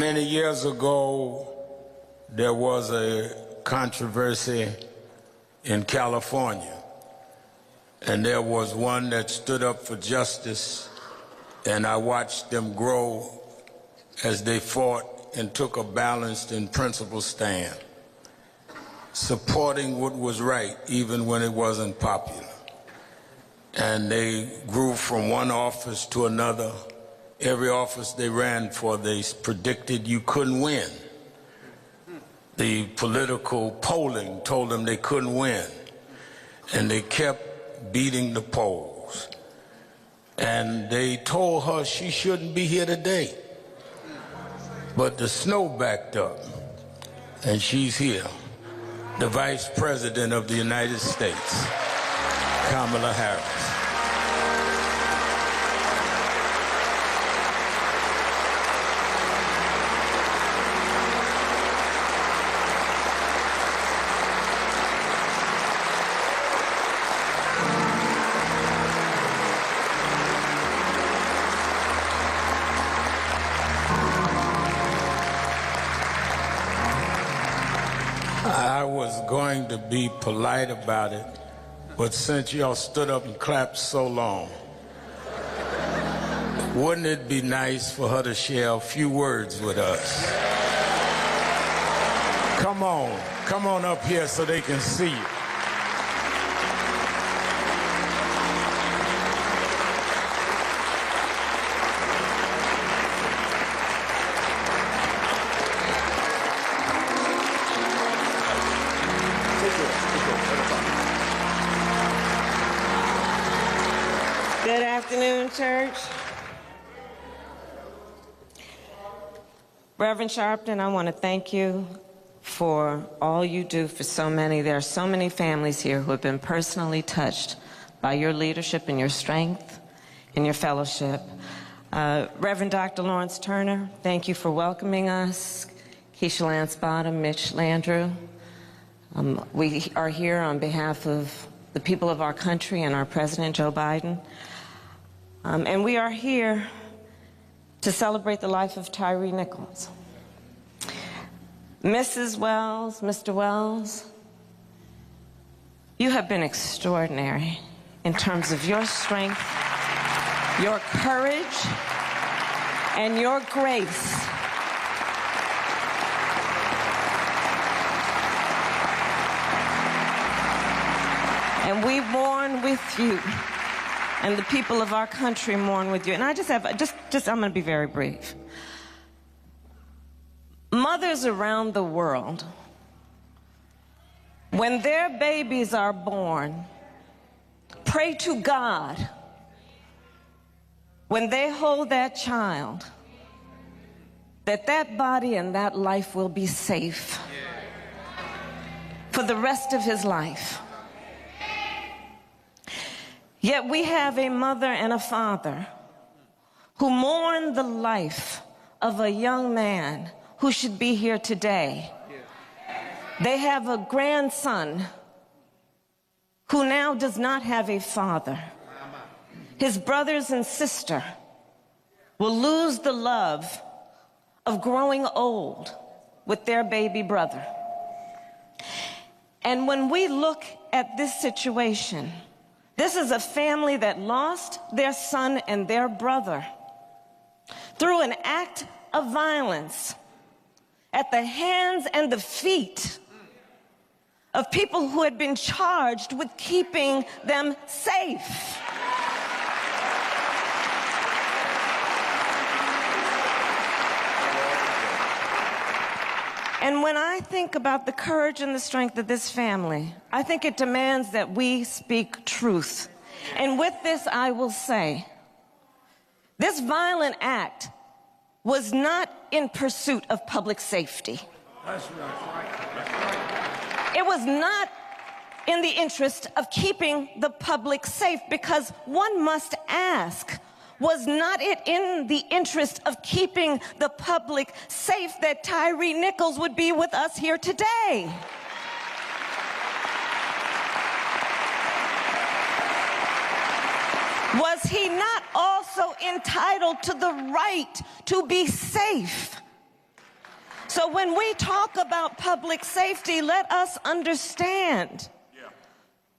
Many years ago, there was a controversy in California, and there was one that stood up for justice, and I watched them grow as they fought and took a balanced and principled stand, supporting what was right even when it wasn't popular. And they grew from one office to another. Every office they ran for, they predicted you couldn't win. The political polling told them they couldn't win, and they kept beating the polls. And they told her she shouldn't be here today. But the snow backed up, and she's here, the Vice President of the United States, Kamala Harris. I was going to be polite about it, but since y'all stood up and clapped so long, wouldn't it be nice for her to share a few words with us? Come on up here so they can see you. Good afternoon, church. Reverend Sharpton, I want to thank you for all you do for so many. There are so many families here who have been personally touched by your leadership and your strength and your fellowship. Reverend Dr. Lawrence Turner, thank you for welcoming us. Keisha Lance Bottom, Mitch Landrieu. We are here on behalf of the people of our country and our President, Joe Biden. And we are here to celebrate the life of Tyre Nichols. Mrs. Wells, Mr. Wells, you have been extraordinary in terms of your strength, your courage, and your grace. And we mourn with you. And the people of our country mourn with you. And I I'm going to be very brief. Mothers around the world, when their babies are born, pray to God when they hold that child that that body and that life will be safe for the rest of his life. Yet we have a mother and a father who mourn the life of a young man who should be here today. They have a grandson who now does not have a father. His brothers and sister will lose the love of growing old with their baby brother. And when we look at this situation, this is a family that lost their son and their brother through an act of violence at the hands and the feet of people who had been charged with keeping them safe. And when I think about the courage and the strength of this family, I think it demands that we speak truth. And with this, I will say, this violent act was not in pursuit of public safety. That's right. It was not in the interest of keeping the public safe, because one must ask, was not it in the interest of keeping the public safe that Tyre Nichols would be with us here today? Was he not also entitled to the right to be safe So when we talk about public safety, let us understand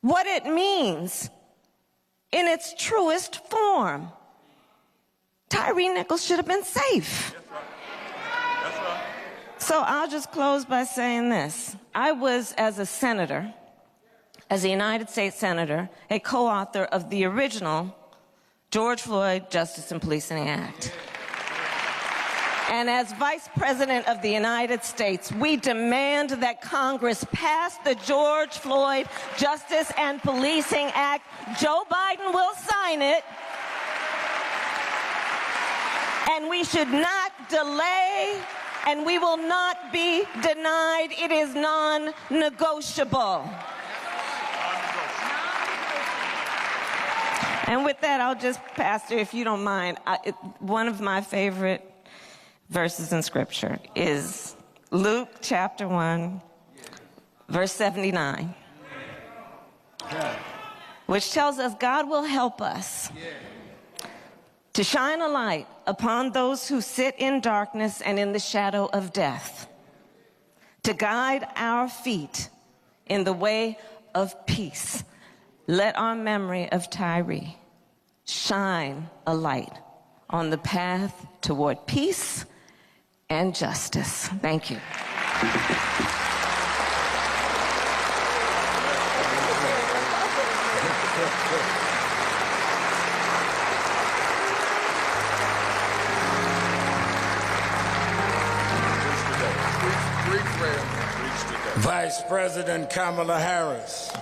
what it means in its truest form. Tyre Nichols should have been safe. That's right. That's right. So I'll just close by saying this. I was, as a senator, as a United States Senator, a co-author of the original George Floyd Justice and Policing Act. And as Vice President of the United States, we demand that Congress pass the George Floyd Justice and Policing Act. Joe Biden will sign it. And we should not delay, and we will not be denied. It is non-negotiable. And with that, I'll just, Pastor, if you don't mind, one of my favorite verses in Scripture is Luke chapter 1, verse 79, which tells us God will help us to shine a light upon those who sit in darkness and in the shadow of death, to guide our feet in the way of peace. Let our memory of Tyre shine a light on the path toward peace and justice. Thank you. Vice President Kamala Harris.